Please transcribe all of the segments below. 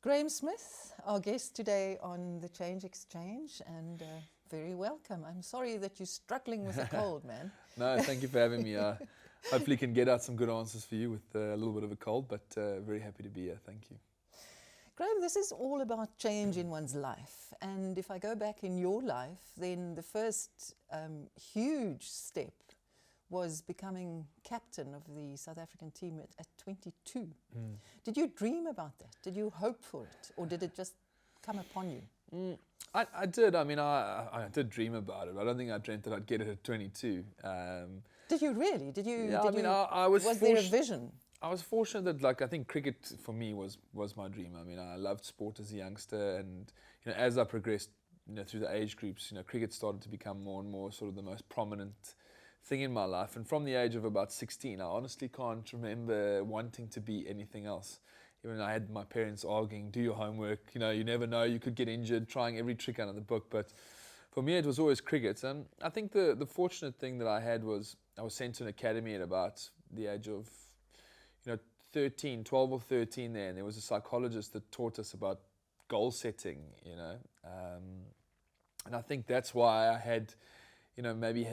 Graeme Smith, our guest today on the Change Exchange, and very welcome. I'm sorry that you're struggling with a cold, man. No, thank you for having me. Hopefully can get out some good answers for you with a little bit of a cold, but very happy to be here. Thank you. Graeme, this is all about change in one's life. And if I go back in your life, then the first huge step was becoming captain of the South African team at 22. Mm. Did you dream about that? Did you hope for it? Or did it just come upon you? I did. I mean, I did dream about it. I don't think I dreamt that I'd get it at 22. Did you really? Did you? Yeah, did I was there a vision? I was fortunate that, I think cricket for me was my dream. I mean, I loved sport as a youngster, and as I progressed, through the age groups, cricket started to become more and more sort of the most prominent thing in my life. And from the age of about 16, I honestly can't remember wanting to be anything else. Even I had my parents arguing, do your homework, you never know, you could get injured, trying every trick out of the book. But for me, it was always cricket. And I think the fortunate thing that I had was I was sent to an academy at about the age of 12 or 13 there, and there was a psychologist that taught us about goal setting, and I think that's why I had maybe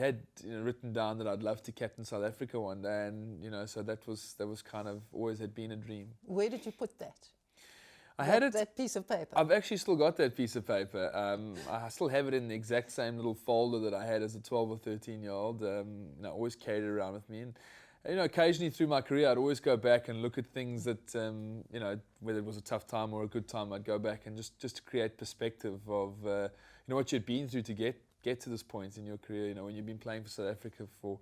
written down that I'd love to captain South Africa one day, and so that was kind of always had been a dream. Where did you put that? I had it. That piece of paper. I've actually still got that piece of paper. I still have it in the exact same little folder that I had as a 12 or 13-year-old. I always carried it around with me, and occasionally through my career, I'd always go back and look at things that whether it was a tough time or a good time, I'd go back and just to create perspective of what you'd been through to get to this point in your career. When you've been playing for South Africa for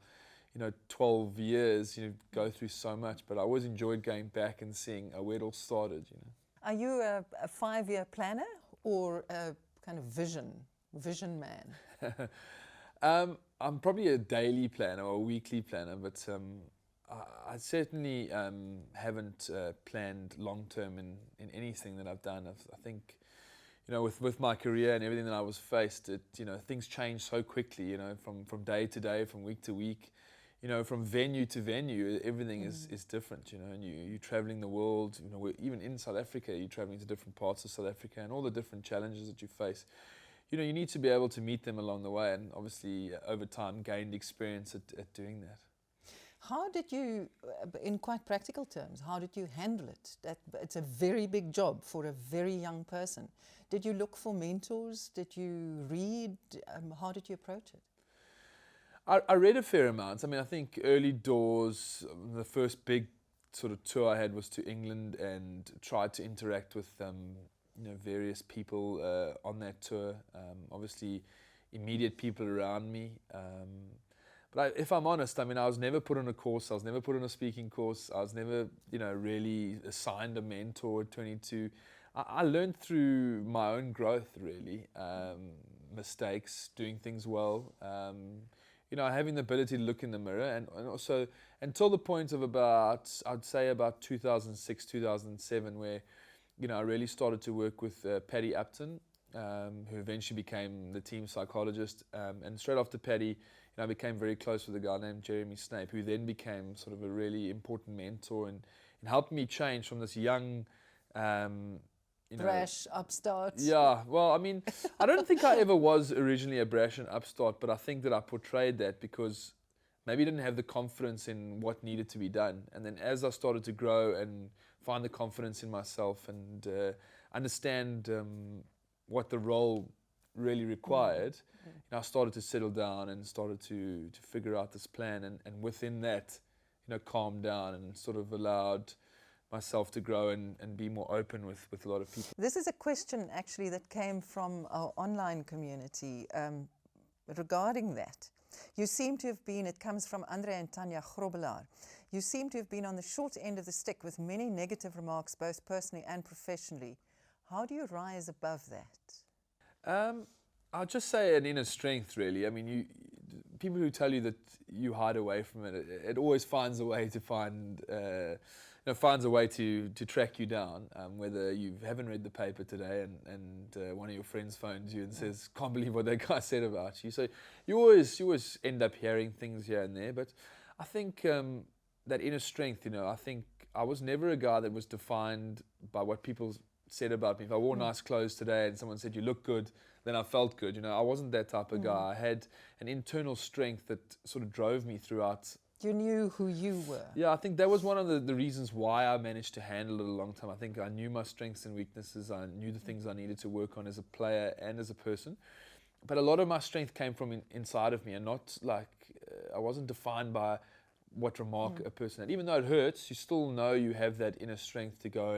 12 years, go through so much. But I always enjoyed going back and seeing where it all started. Are you a 5-year planner or a kind of vision man? I'm probably a daily planner or a weekly planner, but I certainly haven't planned long term in anything that I've done. I think with my career and everything that I was faced, things change so quickly. From day to day, from week to week, from venue to venue, everything is different. And you're traveling the world. Even in South Africa, you're traveling to different parts of South Africa and all the different challenges that you face. You need to be able to meet them along the way, and obviously over time gained experience at doing that. How did you, in quite practical terms, how did you handle it? It's a very big job for a very young person. Did you look for mentors? Did you read? How did you approach it? I read a fair amount. I mean, I think early doors, the first big sort of tour I had was to England, and tried to interact with various people on that tour. Obviously, immediate people around me. But if I'm honest, I mean, I was never put on a course. I was never put on a speaking course. I was never, really assigned a mentor at 22. I learned through my own growth, really. Mistakes, doing things well. Having the ability to look in the mirror, and also until the point of I'd say about 2006, 2007, where I really started to work with Paddy Upton, who eventually became the team psychologist. And straight after Paddy, I became very close with a guy named Jeremy Snape, who then became sort of a really important mentor and helped me change from this young, brash upstart. Yeah, well, I mean, I don't think I ever was originally a brash and upstart, but I think that I portrayed that because maybe I didn't have the confidence in what needed to be done. And then as I started to grow and find the confidence in myself and understand what the role really required, I started to settle down and started to figure out this plan, and within that, calm down and sort of allowed myself to grow and be more open with a lot of people. This is a question actually that came from our online community regarding that. You seem to have been, it comes from Andre and Tanya Grobelaar. You seem to have been on the short end of the stick with many negative remarks, both personally and professionally. How do you rise above that? I'll just say an inner strength, really. I mean, people who tell you that you hide away from it, it always finds a way to finds a way to track you down. Whether you haven't read the paper today and one of your friends phones you and says, "Can't believe what that guy said about you." So you always end up hearing things here and there. But I think that inner strength, I think I was never a guy that was defined by what people said about me. If I wore nice clothes today and someone said you look good, then I felt good. You know, I wasn't that type of guy. I had an internal strength that sort of drove me throughout. You knew who you were. Yeah, I think that was one of the reasons why I managed to handle it a long time. I think I knew my strengths and weaknesses. I knew the things I needed to work on as a player and as a person. But a lot of my strength came from inside of me, and not like I wasn't defined by what remark a person had. Even though it hurts, you still know you have that inner strength to go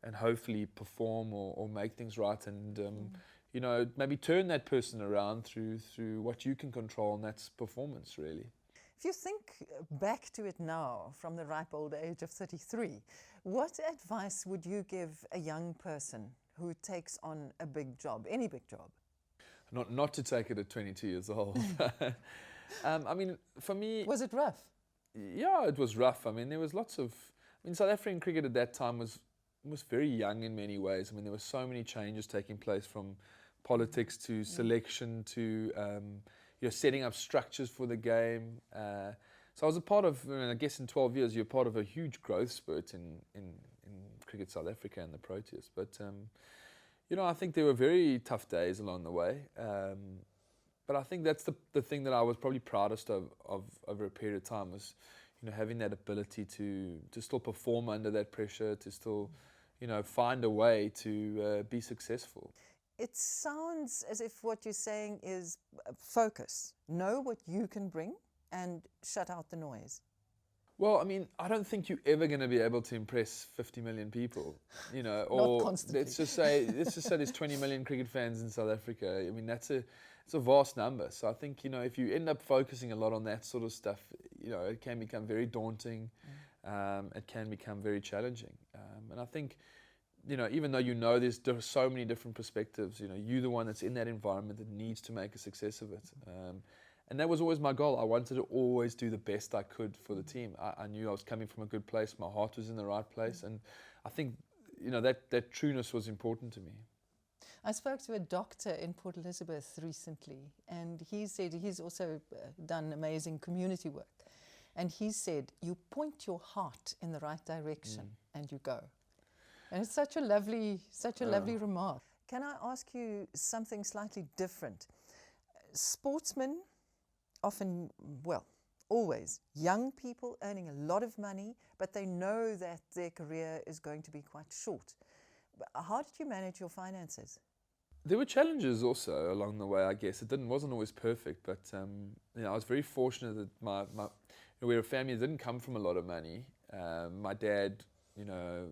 and hopefully perform or make things right, and you know, maybe turn that person around through what you can control, and that's performance, really. If you think back to it now, from the ripe old age of 33, what advice would you give a young person who takes on a big job, any big job? Not to take it at 22 years old. I mean, for me... Was it rough? Yeah, it was rough. I mean, there was lots of... I mean, South African cricket at that time was very young in many ways. I mean, there were so many changes taking place, from politics to selection to you know, setting up structures for the game. So I was a part of, I mean, I guess in 12 years, you're part of a huge growth spurt in Cricket South Africa and the Proteas. But, you know, I think there were very tough days along the way. But I think that's the thing that I was probably proudest of over a period of time, was, you know, having that ability to still perform under that pressure, to still, you know, find a way to be successful. It sounds as if what you're saying is focus. Know what you can bring and shut out the noise. Well, I mean, I don't think you're ever going to be able to impress 50 million people, you know, or Not constantly. let's just say there's 20 million cricket fans in South Africa. I mean, it's a vast number. So I think, you know, if you end up focusing a lot on that sort of stuff, you know, it can become very daunting. It can become very challenging. And I think, you know, even though you know there's so many different perspectives, you know, you're the one that's in that environment that needs to make a success of it. And that was always my goal. I wanted to always do the best I could for the team. I knew I was coming from a good place. My heart was in the right place. And I think, you know, that trueness was important to me. I spoke to a doctor in Port Elizabeth recently, and he said he's also done amazing community work. And he said, you point your heart in the right direction and you go. And it's such a lovely remark. Can I ask you something slightly different? Sportsmen, often, well, always, young people earning a lot of money, but they know that their career is going to be quite short. How did you manage your finances? There were challenges also along the way, I guess. It wasn't always perfect, but you know, I was very fortunate that we're a family that didn't come from a lot of money. My dad, you know,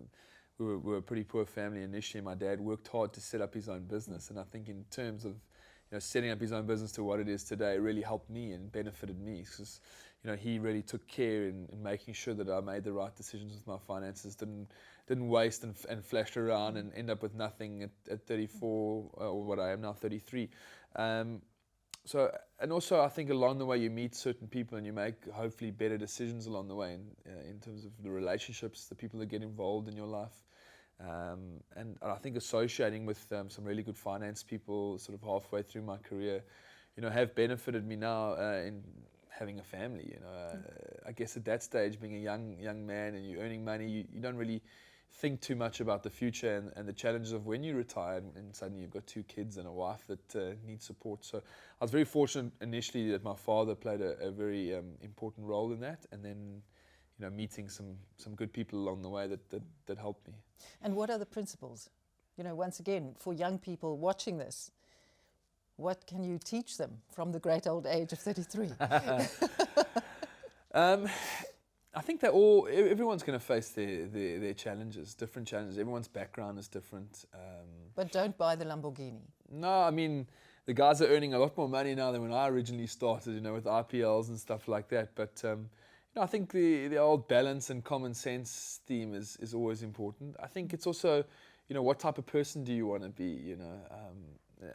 we were a pretty poor family initially. My dad worked hard to set up his own business, and I think in terms of, you know, setting up his own business to what it is today, it really helped me and benefited me, because, you know, he really took care in making sure that I made the right decisions with my finances, didn't waste and flash around and end up with nothing at 34, or what I am now, 33. So, and also I think along the way you meet certain people and you make hopefully better decisions along the way in terms of the relationships, the people that get involved in your life. And I think associating with some really good finance people sort of halfway through my career, you know, have benefited me now in having a family. You know, I guess at that stage, being a young man and you're earning money, you don't really think too much about the future and the challenges of when you retire, and suddenly you've got 2 kids and a wife that need support. So I was very fortunate initially that my father played a very important role in that, and then, you know, meeting some good people along the way that helped me. And what are the principles? You know, once again, for young people watching this, what can you teach them from the great old age of 33? I think everyone's going to face their challenges, different challenges. Everyone's background is different. But don't buy the Lamborghini. No, I mean, the guys are earning a lot more money now than when I originally started, you know, with IPLs and stuff like that. But you know, I think the old balance and common sense theme is always important. I think it's also, you know, what type of person do you want to be, you know.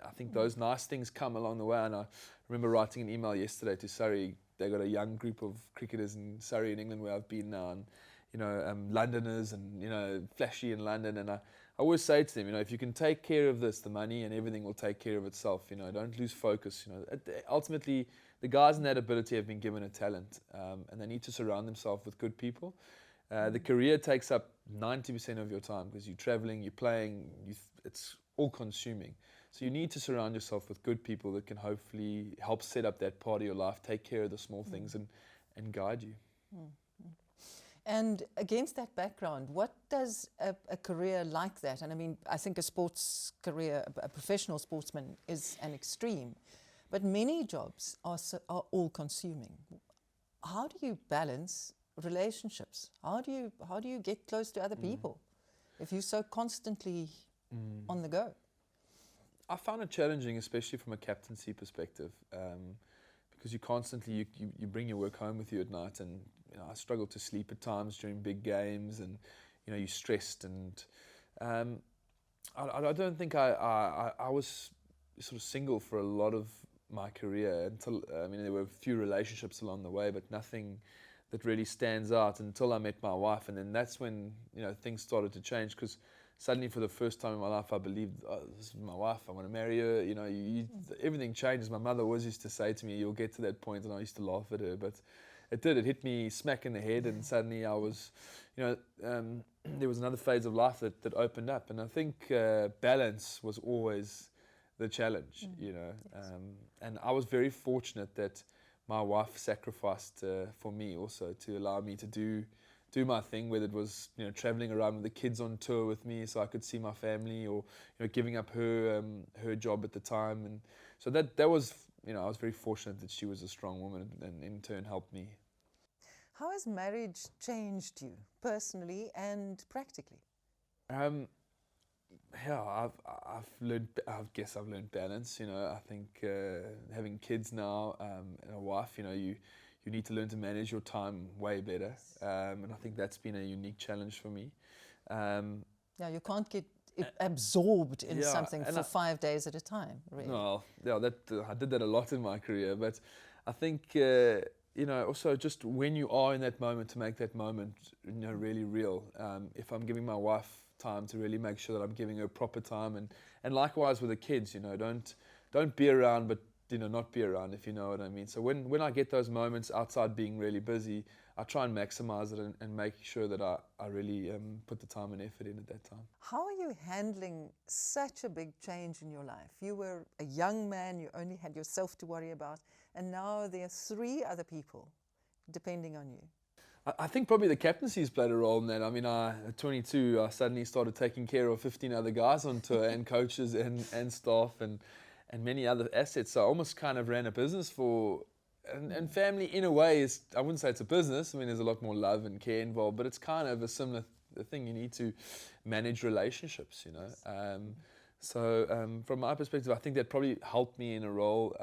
I think those nice things come along the way. And I remember writing an email yesterday to Surrey. They got a young group of cricketers in Surrey in England where I've been now, and, you know, Londoners and, you know, flashy in London. And I always say to them, you know, if you can take care of this, the money and everything will take care of itself. You know, don't lose focus. You know, ultimately, the guys in that ability have been given a talent, and they need to surround themselves with good people. The career takes up 90% of your time because you're traveling, you're playing, it's all consuming. So you need to surround yourself with good people that can hopefully help set up that part of your life, take care of the small things and guide you. And against that background, what does a career like that, and I mean, I think a sports career, a professional sportsman is an extreme, but many jobs are all consuming. How do you balance relationships? How do you get close to other people if you're so constantly on the go? I found it challenging, especially from a captaincy perspective, because you constantly you bring your work home with you at night, and I struggle to sleep at times during big games, and you're stressed, and I don't think I was sort of single for a lot of my career until there were a few relationships along the way, but nothing that really stands out until I met my wife, and then that's when things started to change, because suddenly for the first time in my life I believed, oh, this is my wife, I want to marry her. Everything changes. My mother always used to say to me, you'll get to that point, and I used to laugh at her, but it did. It hit me smack in the head, and suddenly I was, there was another phase of life that opened up, and I think balance was always the challenge, Yes. And I was very fortunate that my wife sacrificed for me also to allow me to do my thing, whether it was traveling around with the kids on tour with me so I could see my family, or giving up her job at the time, and so that was I was very fortunate that she was a strong woman and in turn helped me. How has marriage changed you personally and practically? Yeah, I guess I've learned balance. I think having kids now and a wife, you need to learn to manage your time way better, and I think that's been a unique challenge for me. Yeah, you can't get absorbed in something for 5 days at a time, really. No, yeah, I did that a lot in my career, but I think also just when you are in that moment, to make that moment really real. If I'm giving my wife time, to really make sure that I'm giving her proper time, and likewise with the kids, don't be around, but not be around, if you know what I mean. So when I get those moments outside being really busy, I try and maximize it and make sure that I really put the time and effort in at that time. How are you handling such a big change in your life? You were a young man, you only had yourself to worry about, and now there are 3 other people depending on you. I think probably the captaincy's played a role in that. I mean, at 22, I suddenly started taking care of 15 other guys on tour, and coaches and staff and many other assets. So I almost kind of ran a business and family in a way I wouldn't say it's a business. I mean, there's a lot more love and care involved, but it's kind of a similar thing. You need to manage relationships, So from my perspective, I think that probably helped me in a role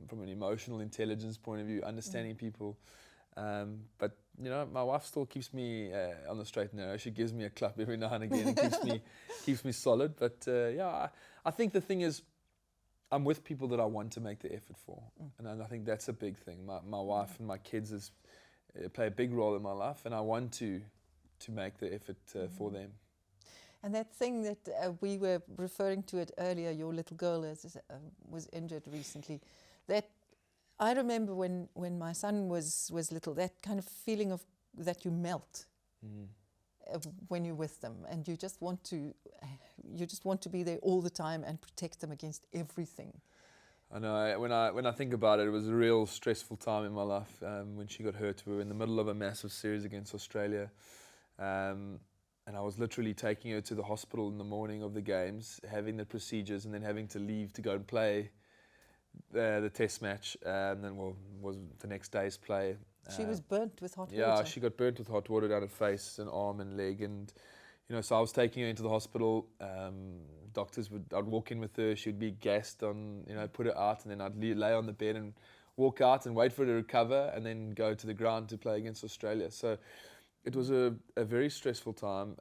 from an emotional intelligence point of view, understanding people. But my wife still keeps me on the straight and narrow. She gives me a clap every now and again and keeps me solid. But I think the thing is, I'm with people that I want to make the effort for, and I think that's a big thing. My wife and my kids play a big role in my life, and I want to make the effort for them. And that thing that we were referring to it earlier, your little girl was injured recently. That I remember when my son was little, that kind of feeling of that you melt when you're with them, and you just want to be there all the time and protect them against everything. I know. When I think about it, it was a real stressful time in my life when she got hurt. We were in the middle of a massive series against Australia, and I was literally taking her to the hospital in the morning of the games, having the procedures, and then having to leave to go and play the test match, and then was the next day's play. She was burnt with hot water. Yeah, she got burnt with hot water down her face and arm and leg, and so I was taking her into the hospital. I'd walk in with her, she'd be gassed on, put her out, and then I'd lay on the bed and walk out and wait for her to recover, and then go to the ground to play against Australia. So it was a very stressful time,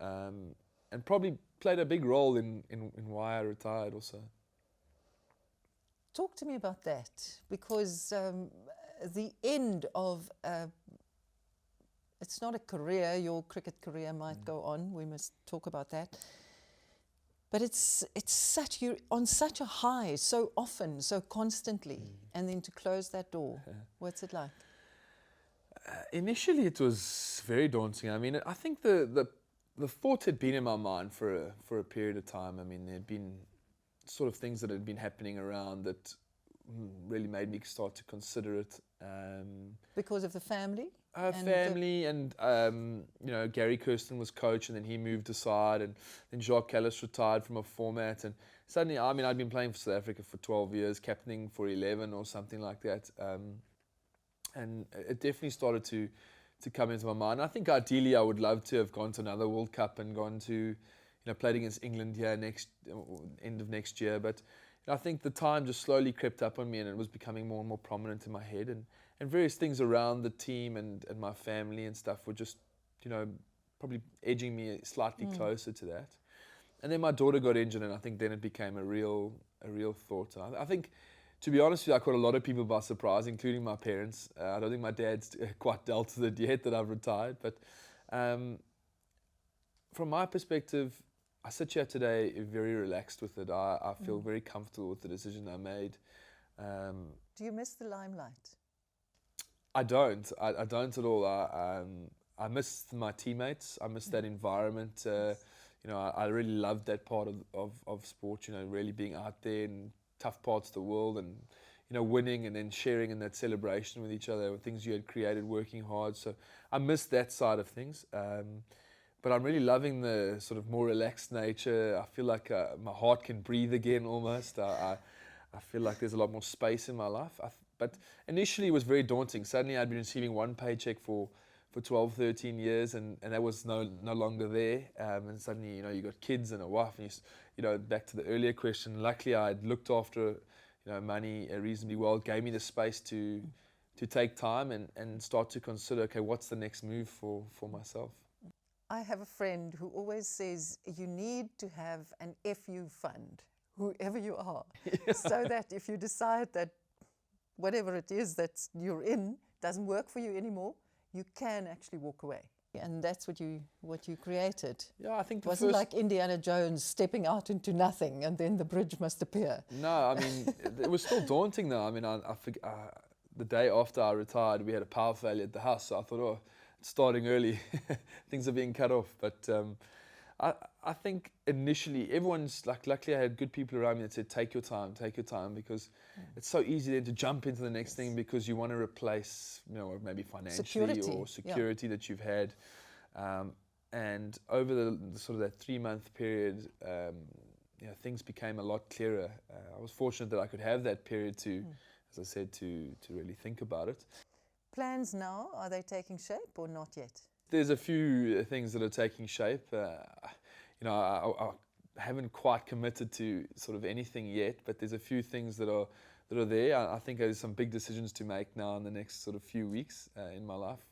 and probably played a big role in why I retired also. Talk to me about that, because the end of it's not a career. Your cricket career might go on. We must talk about that. But you're on such a high, so often, so constantly, and then to close that door. What's it like? Initially, it was very daunting. I mean, I think the thought had been in my mind for a period of time. I mean, there'd been sort of things that had been happening around that really made me start to consider it. Because of the family? Family and you know, Gary Kirsten was coach, and then he moved aside, and then Jacques Callis retired from a format, and suddenly, I mean, I'd been playing for South Africa for 12 years, captaining for 11 or something like that, and it definitely started to come into my mind. I think ideally I would love to have gone to another World Cup and gone to, you know, played against England here end of next year, but I think the time just slowly crept up on me, and it was becoming more and more prominent in my head, and various things around the team and my family and stuff were just, you know, probably edging me slightly closer to that. And then my daughter got injured, and I think then it became a real thought. And I think, to be honest with you, I caught a lot of people by surprise, including my parents. I don't think my dad's quite dealt with it yet that I've retired. But from my perspective, I sit here today very relaxed with it. I feel very comfortable with the decision I made. Do you miss the limelight? I don't. I don't at all. I miss my teammates. I miss that environment. You know, I really loved that part of sport. You know, really being out there in tough parts of the world, and you know, winning and then sharing in that celebration with each other, things you had created, working hard. So I miss that side of things. But I'm really loving the sort of more relaxed nature. I feel like my heart can breathe again almost. I feel like there's a lot more space in my life. But initially it was very daunting. Suddenly I'd been receiving one paycheck for 12, 13 years, and that was no longer there. And suddenly, you know, you got kids and a wife, and you know, back to the earlier question, luckily I'd looked after, you know, money reasonably well. It gave me the space to take time and start to consider, okay, what's the next move for myself? I have a friend who always says you need to have an FU fund, whoever you are, so that if you decide that whatever it is that you're in doesn't work for you anymore, you can actually walk away. And that's what you created. Yeah, I think it wasn't like Indiana Jones stepping out into nothing and then the bridge must appear. No, I mean, it was still daunting though. I mean, the day after I retired, we had a power failure at the house, so I thought, oh, it's starting early, things are being cut off. But I think initially everyone's like, luckily I had good people around me that said, take your time, because it's so easy then to jump into the next thing because you want to replace, you know, maybe financially or security that you've had. And over the sort of that 3-month period, you know, things became a lot clearer. I was fortunate that I could have that period to, as I said, to really think about it. Plans now, are they taking shape or not yet? There's a few things that are taking shape. You know, I haven't quite committed to sort of anything yet, but there's a few things that are there. I think there's some big decisions to make now in the next sort of few weeks in my life.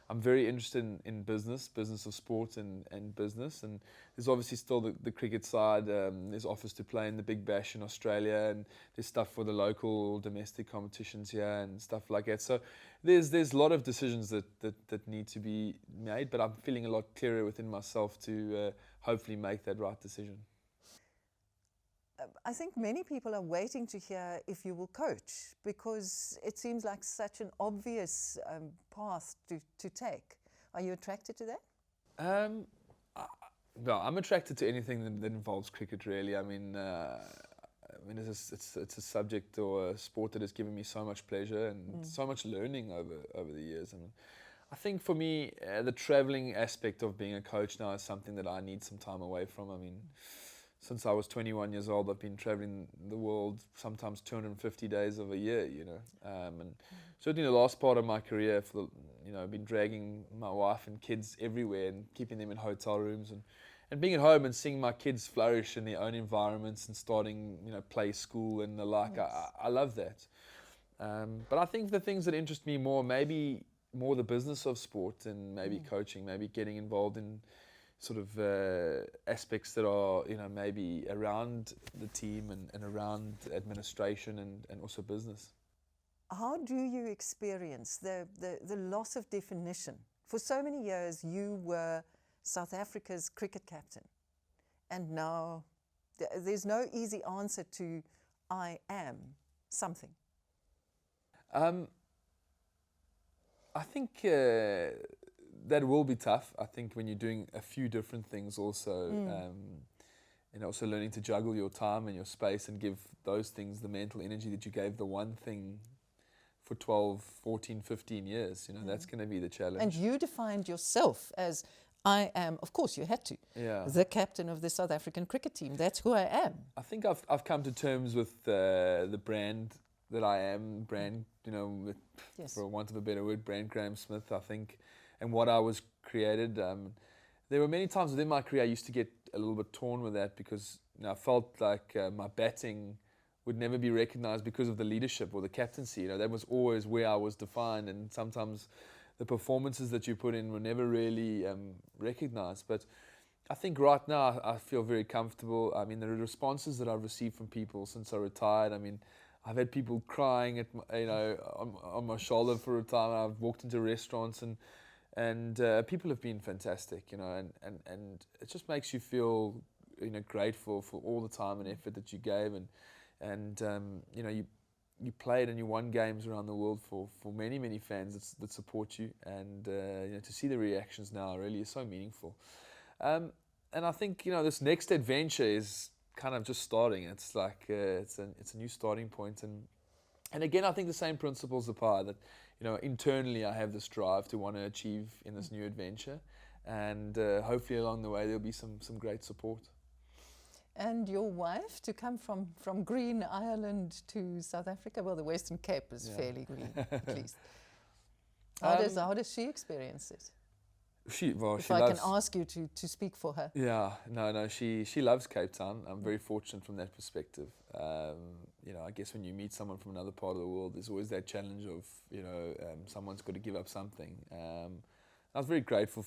I'm very interested in business of sport and business, and there's obviously still the cricket side. There's offers to play in the Big Bash in Australia, and there's stuff for the local domestic competitions here and stuff like that. So there's a lot of decisions that need to be made, but I'm feeling a lot clearer within myself to hopefully make that right decision. I think many people are waiting to hear if you will coach, because it seems like such an obvious path to take. Are you attracted to that? No, I'm attracted to anything that involves cricket, really. I mean, it's a subject or a sport that has given me so much pleasure and so much learning over the years. And I think for me, the traveling aspect of being a coach now is something that I need some time away from. I mean, since I was 21 years old, I've been traveling the world sometimes 250 days of a year, you know. And certainly the last part of my career, I've been dragging my wife and kids everywhere and keeping them in hotel rooms and being at home and seeing my kids flourish in their own environments and starting, you know, play school and the like. Yes. I love that. But I think the things that interest me more, maybe more the business of sport and maybe coaching, maybe getting involved in sort of aspects that are, you know, maybe around the team and around administration and also business. How do you experience the loss of definition? For so many years you were South Africa's cricket captain, and now there's no easy answer to I am something. I think that will be tough. I think when you're doing a few different things also, and also learning to juggle your time and your space and give those things the mental energy that you gave the one thing for 12, 14, 15 years, that's going to be the challenge. And you defined yourself as, I am, of course you had to, Yeah. the captain of the South African cricket team. That's who I am. I think I've come to terms with the brand that I am, with, Yes. for want of a better word, brand Graeme Smith, I think, and what I was created. There were many times within my career I used to get a little bit torn with that because I felt like my batting would never be recognised because of the leadership or the captaincy. That was always where I was defined, and sometimes the performances that you put in were never really recognised. But I think right now I feel very comfortable. I mean, the responses that I've received from people since I retired, I mean, I've had people crying at on my shoulder for a time. I've walked into restaurants and people have been fantastic, and it just makes you feel grateful for all the time and effort that you gave, and you played and you won games around the world for many fans that support you, and to see the reactions now really is so meaningful. And I think this next adventure is kind of just starting. It's like it's a new starting point, and again I think the same principles apply. That internally I have this drive to want to achieve in this new adventure, and hopefully along the way there'll be some great support. And your wife, to come from green Ireland to South Africa, well, the Western Cape is fairly green, at least. How does she experience it? If I can ask you to speak for her. Yeah, no, she loves Cape Town. I'm very fortunate from that perspective. I guess when you meet someone from another part of the world, there's always that challenge of, someone's got to give up something. I was very grateful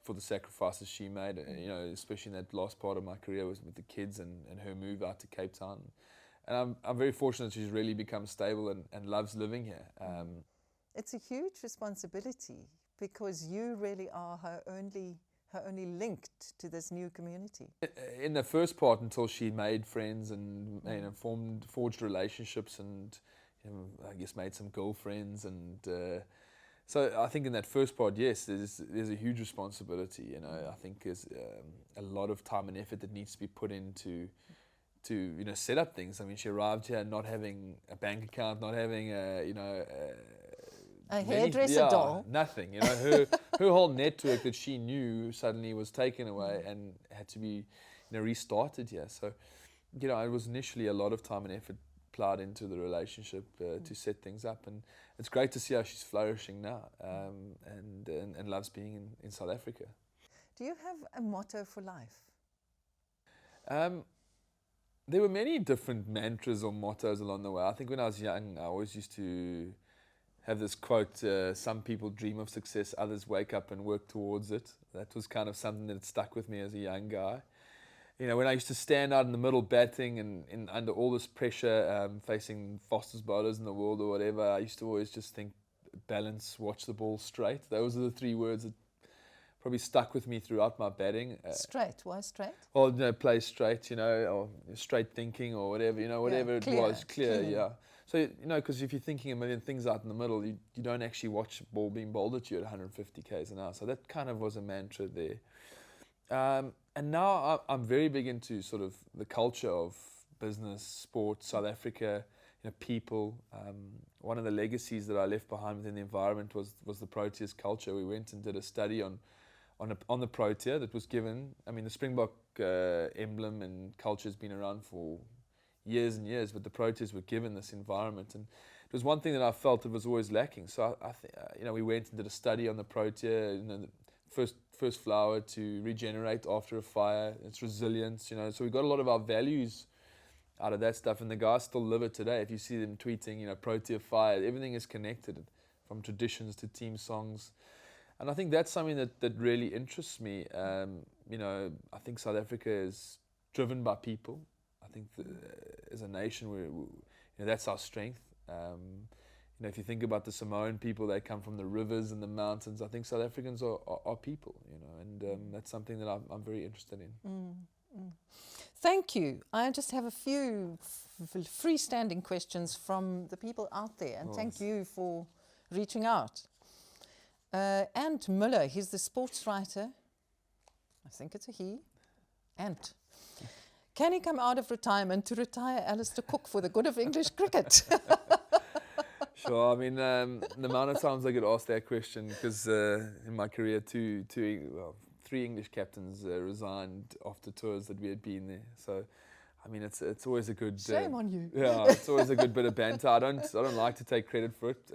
for the sacrifices she made, especially in that last part of my career was with the kids and her move out to Cape Town. And I'm very fortunate she's really become stable and loves living here. It's a huge responsibility because you really are her only linked to this new community. In the first part, until she made friends and forged relationships and I guess made some girlfriends, and so I think in that first part, yes, there's a huge responsibility. I think there's a lot of time and effort that needs to be put into set up things. I mean, she arrived here not having a bank account, not having a hairdresser doll. Nothing. Her whole network that she knew suddenly was taken away and had to be restarted here. So, it was initially a lot of time and effort applied into the relationship to set things up, and it's great to see how she's flourishing now and loves being in South Africa. Do you have a motto for life? There were many different mantras or mottos along the way. I think when I was young, I always used to have this quote, some people dream of success, others wake up and work towards it. That was kind of something that stuck with me as a young guy. When I used to stand out in the middle batting and under all this pressure, facing fastest bowlers in the world or whatever, I used to always just think, balance, watch the ball straight. Those are the three words that probably stuck with me throughout my batting. Straight, why straight? Well, play straight, or straight thinking or whatever, whatever clear, it was, clear, clean. yeah. So, because if you're thinking a million things out in the middle, you don't actually watch the ball being bowled at you at 150 k's an hour. So that kind of was a mantra there. And now I'm very big into sort of the culture of business, sport, South Africa, people. One of the legacies that I left behind within the environment was the Proteas culture. We went and did a study on the Protea that was given. I mean, the Springbok emblem and culture has been around for years and years, but the Proteas were given this environment, and it was one thing that I felt it was always lacking. So I think we went and did a study on the Protea. The first flower to regenerate after a fire, its resilience. So we got a lot of our values out of that stuff, and the guys still live it today. If you see them tweeting, Protea fire, everything is connected, from traditions to team songs. And I think that's something that really interests me. I think South Africa is driven by people. I think as a nation, that's our strength. If you think about the Samoan people, they come from the rivers and the mountains. I think South Africans are people, and that's something that I'm very interested in. Thank you. I just have a few freestanding questions from the people out there, and thank you for reaching out. Ant Muller, he's the sports writer. I think it's a he. Ant. Can he come out of retirement to retire Alistair Cook for the good of English cricket? Sure. I mean, the amount of times I get asked that question, because in my career, three English captains resigned after tours that we had been there. So, I mean, it's always a good Shame on you. Yeah, it's always a good bit of banter. I don't like to take credit for it.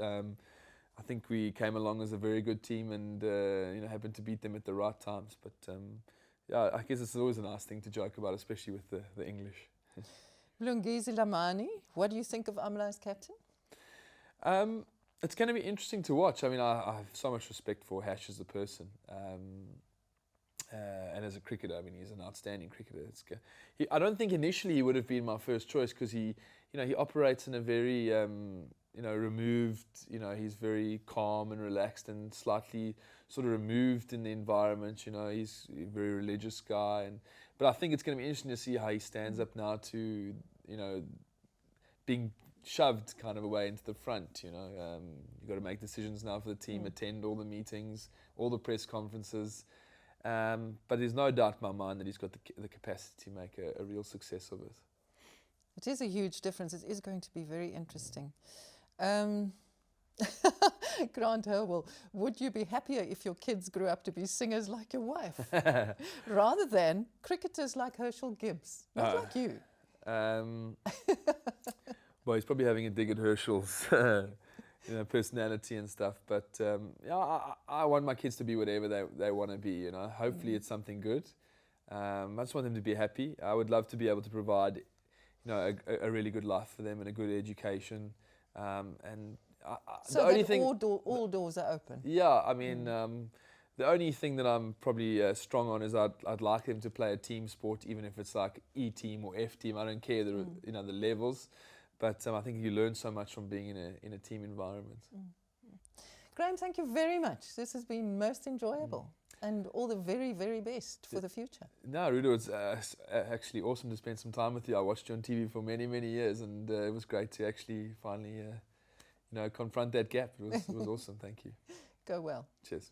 I think we came along as a very good team and happened to beat them at the right times. But yeah, I guess it's always a nice thing to joke about, especially with the English. Mlungisi Lamani, what do you think of Amla as captain? It's going to be interesting to watch. I mean, I have so much respect for Hash as a person. And as a cricketer, I mean, he's an outstanding cricketer. I don't think initially he would have been my first choice because he operates in a very, removed, he's very calm and relaxed and slightly sort of removed in the environment. He's a very religious guy. But I think it's going to be interesting to see how he stands up now to, being shoved kind of away into the front. You've got to make decisions now for the team, attend all the meetings, all the press conferences. But there's no doubt in my mind that he's got the capacity to make a real success of it. It is a huge difference. It is going to be very interesting. Grant Howell, would you be happier if your kids grew up to be singers like your wife, rather than cricketers like Herschel Gibbs, not like you? Well, he's probably having a dig at Herschel's personality and stuff. But I want my kids to be whatever they want to be. Hopefully it's something good. I just want them to be happy. I would love to be able to provide, a really good life for them and a good education. So the only thing, all doors are open. Yeah, I mean, the only thing that I'm probably strong on is I'd like them to play a team sport, even if it's like E team or F team. I don't care the levels. But I think you learn so much from being in a team environment. Graeme, thank you very much. This has been most enjoyable. And all the very, very best for the future. No, Ruda, it's actually awesome to spend some time with you. I watched you on TV for many, many years, and it was great to actually finally, confront that gap. It was awesome. Thank you. Go well. Cheers.